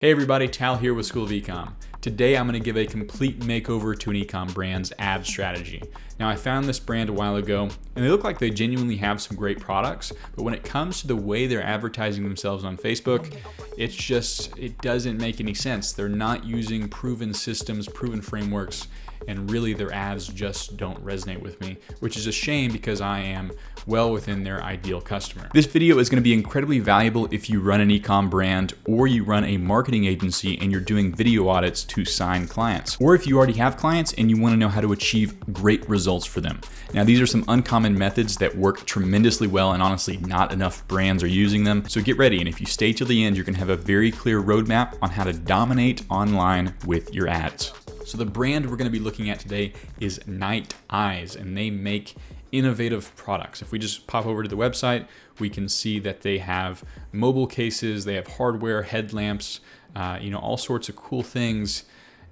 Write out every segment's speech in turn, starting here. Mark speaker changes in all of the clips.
Speaker 1: Hey everybody, Tal here with School of Ecom. Today I'm going to give a complete makeover to an ecom brand's ad strategy. Now I found this brand a while ago and they look like they genuinely have some great products, but when it comes to the way they're advertising themselves on Facebook, it doesn't make any sense. They're not using proven systems, proven frameworks, and really their ads just don't resonate with me, which is a shame because I am well within their ideal customer. This video is going to be incredibly valuable if you run an ecom brand or you run a marketing agency and you're doing video audits to sign clients, or if you already have clients and you want to know how to achieve great results for them. Now these are some uncommon methods that work tremendously well, and honestly not enough brands are using them, so get ready, and if you stay till the end you're going to have a very clear roadmap on how to dominate online with your ads. So the brand we're going to be looking at today is Night Eyes, and they make innovative products. If we just pop over to the website, we can see that they have mobile cases, they have hardware, headlamps, all sorts of cool things.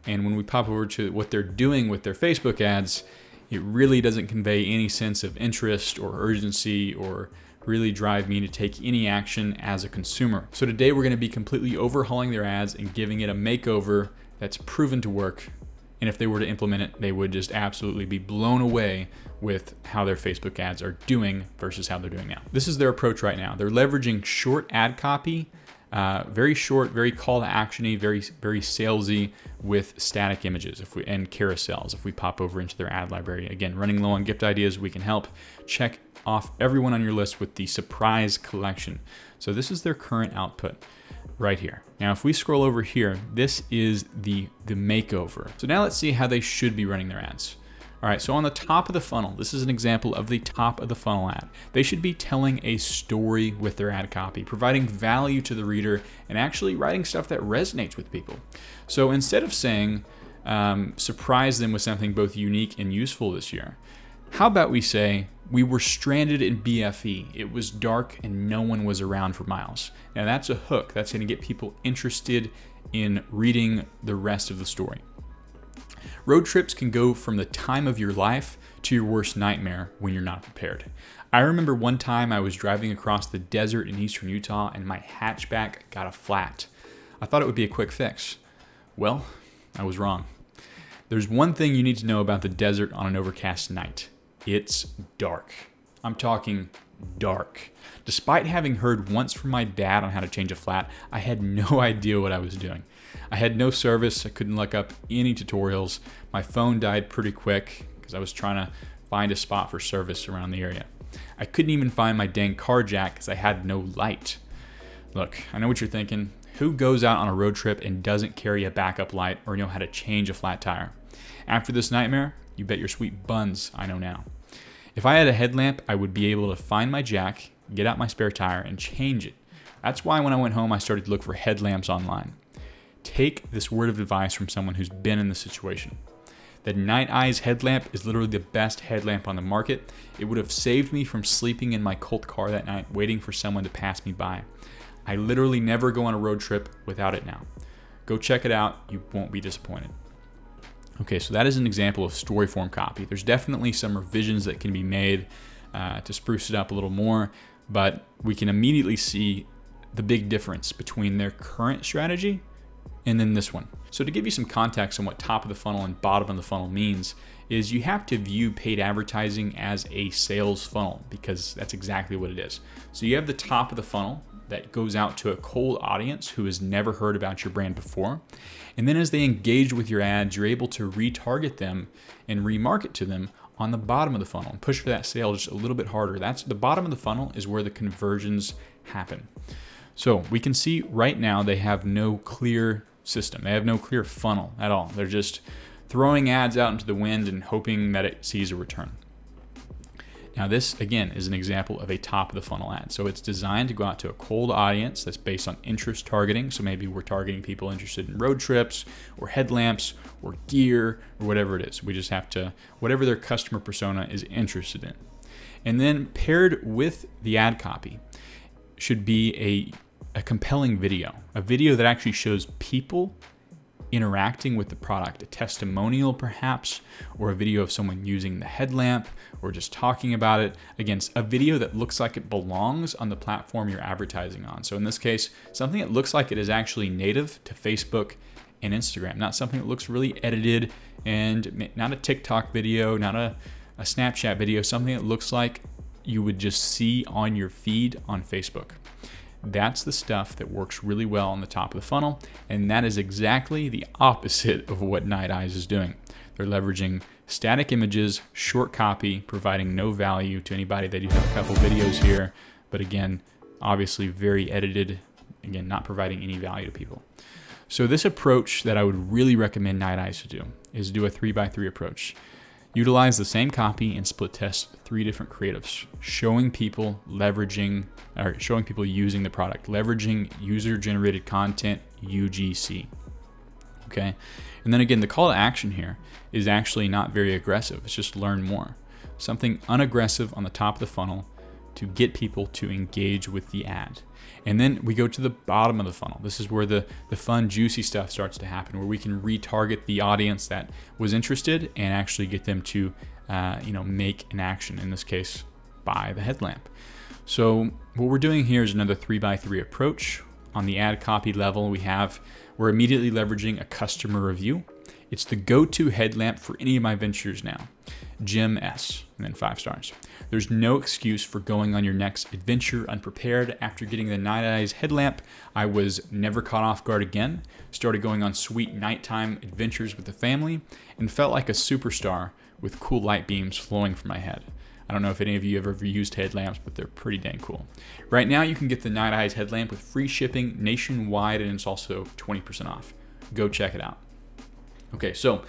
Speaker 1: And when we pop over to what they're doing with their Facebook ads, it really doesn't convey any sense of interest or urgency or really drive me to take any action as a consumer. So today we're going to be completely overhauling their ads and giving it a makeover that's proven to work. And if they were to implement it, they would just absolutely be blown away with how their Facebook ads are doing versus how they're doing now. This is their approach right now. They're leveraging short ad copy, very short, very call to action-y, very salesy with static images and carousels. If we pop over into their ad library, again, running low on gift ideas, we can help. Check off everyone on your list with the surprise collection. So this is their current output right here. Now, if we scroll over here, this is the makeover. So now let's see how they should be running their ads. All right, so on the top of the funnel, this is an example of the top of the funnel ad. They should be telling a story with their ad copy, providing value to the reader, and actually writing stuff that resonates with people. So instead of saying, surprise them with something both unique and useful this year, how about we say, we were stranded in BFE. It was dark and no one was around for miles. Now that's a hook. That's going to get people interested in reading the rest of the story. Road trips can go from the time of your life to your worst nightmare when you're not prepared. I remember one time I was driving across the desert in eastern Utah and my hatchback got a flat. I thought it would be a quick fix. Well, I was wrong. There's one thing you need to know about the desert on an overcast night. It's dark. I'm talking dark. Despite having heard once from my dad on how to change a flat, I had no idea what I was doing. I had no service. I couldn't look up any tutorials. My phone died pretty quick because I was trying to find a spot for service around the area. I couldn't even find my dang car jack because I had no light. Look, I know what you're thinking. Who goes out on a road trip and doesn't carry a backup light or know how to change a flat tire? After this nightmare, you bet your sweet buns I know now. If I had a headlamp, I would be able to find my jack, get out my spare tire, and change it. That's why when I went home, I started to look for headlamps online. Take this word of advice from someone who's been in the situation. The Night Eyes headlamp is literally the best headlamp on the market. It would have saved me from sleeping in my Colt car that night, waiting for someone to pass me by. I literally never go on a road trip without it now. Go check it out. You won't be disappointed. Okay, so that is an example of story form copy. There's definitely some revisions that can be made to spruce it up a little more, but we can immediately see the big difference between their current strategy and then this one. So to give you some context on what top of the funnel and bottom of the funnel means is you have to view paid advertising as a sales funnel because that's exactly what it is. So you have the top of the funnel that goes out to a cold audience who has never heard about your brand before. And then as they engage with your ads, you're able to retarget them and remarket to them on the bottom of the funnel and push for that sale just a little bit harder. That's the bottom of the funnel is where the conversions happen. So we can see right now they have no clear system. They have no clear funnel at all. They're just throwing ads out into the wind and hoping that it sees a return. Now this, again, is an example of a top of the funnel ad. So it's designed to go out to a cold audience that's based on interest targeting. So maybe we're targeting people interested in road trips or headlamps or gear or whatever it is. We just have to, whatever their customer persona is interested in. And then paired with the ad copy should be a compelling video, a video that actually shows people interacting with the product, a testimonial perhaps, or a video of someone using the headlamp or just talking about it. Again, a video that looks like it belongs on the platform you're advertising on. So in this case, something that looks like it is actually native to Facebook and Instagram, not something that looks really edited, and not a TikTok video, not a Snapchat video, something that looks like you would just see on your feed on Facebook. That's the stuff that works really well on the top of the funnel, and that is exactly the opposite of what Night Eyes is doing. They're leveraging static images, short copy, providing no value to anybody. They do have a couple videos here, but again, obviously very edited, again, not providing any value to people. So this approach that I would really recommend Night Eyes to do is do a 3x3 approach. Utilize the same copy and split test 3 different creatives, showing people using the product, leveraging user-generated content, UGC. Okay, and then again, the call to action here is actually not very aggressive. It's just learn more. Something unaggressive on the top of the funnel to get people to engage with the ad. And then we go to the bottom of the funnel. This is where the fun, juicy stuff starts to happen, where we can retarget the audience that was interested and actually get them to make an action, in this case, buy the headlamp. So what we're doing here is another 3x3 approach. On the ad copy level, we're immediately leveraging a customer review. It's the go-to headlamp for any of my ventures now. Jim S, and then 5 stars. There's no excuse for going on your next adventure unprepared. After getting the Night Eyes headlamp, I was never caught off guard again. Started going on sweet nighttime adventures with the family and felt like a superstar with cool light beams flowing from my head. I don't know if any of you have ever used headlamps, but they're pretty dang cool. Right now, you can get the Night Eyes headlamp with free shipping nationwide, and it's also 20% off. Go check it out. Okay, so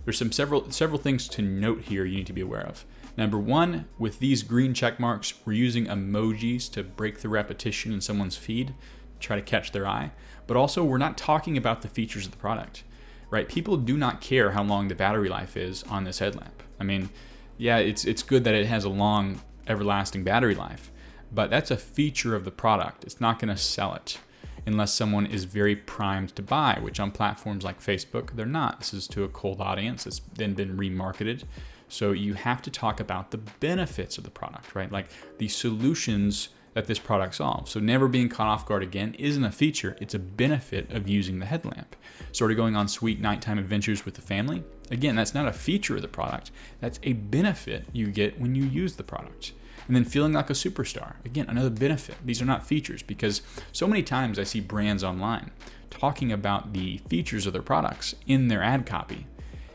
Speaker 1: there's several things to note here you need to be aware of. Number one, with these green check marks, we're using emojis to break the repetition in someone's feed, try to catch their eye. But also, we're not talking about the features of the product, right? People do not care how long the battery life is on this headlamp. I mean, yeah, it's good that it has a long, everlasting battery life, but that's a feature of the product. It's not going to sell it unless someone is very primed to buy, which on platforms like Facebook, they're not. This is to a cold audience. It's then been remarketed. So you have to talk about the benefits of the product, right? Like the solutions that this product solves. So never being caught off guard again isn't a feature, it's a benefit of using the headlamp. Sort of going on sweet nighttime adventures with the family. Again, that's not a feature of the product, that's a benefit you get when you use the product. And then feeling like a superstar. Again, another benefit. These are not features, because so many times I see brands online talking about the features of their products in their ad copy.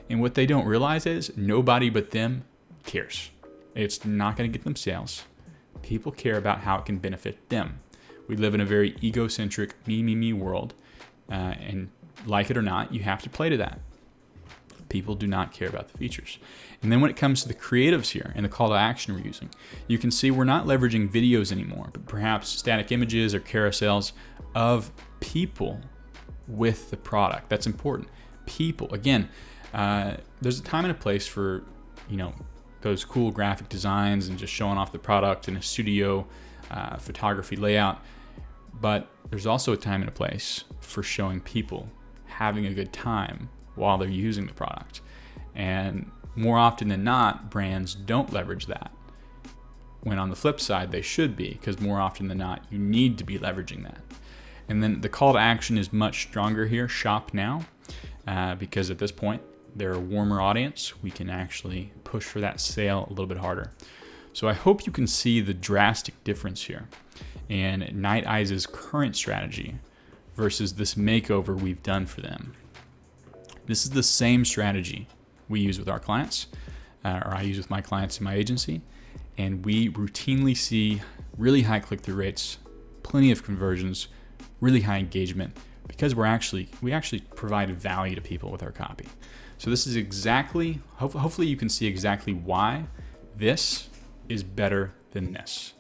Speaker 1: And what they don't realize is nobody but them cares. It's not going to get them sales. People care about how it can benefit them. We live in a very egocentric me world. And like it or not, you have to play to that. People do not care about the features. And then when it comes to the creatives here and the call to action we're using, you can see we're not leveraging videos anymore, but perhaps static images or carousels of people with the product. That's important. People. Again, there's a time and a place for, those cool graphic designs and just showing off the product in a studio photography layout. But there's also a time and a place for showing people having a good time while they're using the product. And more often than not, brands don't leverage that. When on the flip side, they should be, because more often than not, you need to be leveraging that. And then the call to action is much stronger here, shop now, because at this point, they're a warmer audience. We can actually push for that sale a little bit harder. So I hope you can see the drastic difference here in Night Eyes' current strategy versus this makeover we've done for them. This is the same strategy we use with our clients, or I use with my clients in my agency, and we routinely see really high click-through rates, plenty of conversions, really high engagement, because we actually provide value to people with our copy. So this is exactly, hopefully you can see exactly why this is better than this.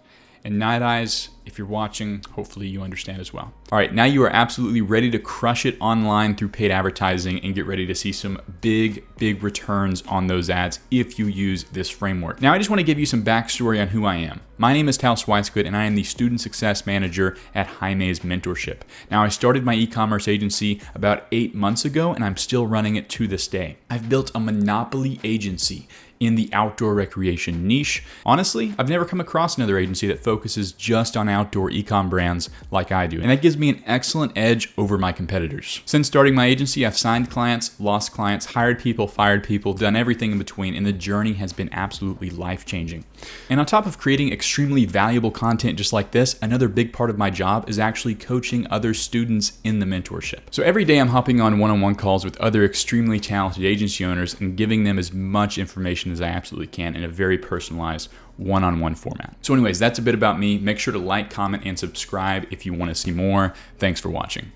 Speaker 1: And Night Eyes, if you're watching, hopefully you understand as well. All right, now you are absolutely ready to crush it online through paid advertising and get ready to see some big returns on those ads if you use this framework. Now, I just want to give you some backstory on who I am. My name is Tal Swicegood, and I am the Student Success Manager at Jaime's Mentorship. Now, I started my e-commerce agency about 8 months ago, and I'm still running it to this day. I've built a monopoly agency in the outdoor recreation niche. Honestly, I've never come across another agency that focuses just on outdoor e-com brands like I do, and that gives me an excellent edge over my competitors. Since starting my agency, I've signed clients, lost clients, hired people, fired people, done everything in between, and the journey has been absolutely life-changing. And on top of creating extremely valuable content just like this, another big part of my job is actually coaching other students in the mentorship. So every day I'm hopping on one-on-one calls with other extremely talented agency owners and giving them as much information as I absolutely can in a very personalized one-on-one format. So anyways, that's a bit about me. Make sure to like, comment, and subscribe if you want to see more. Thanks for watching.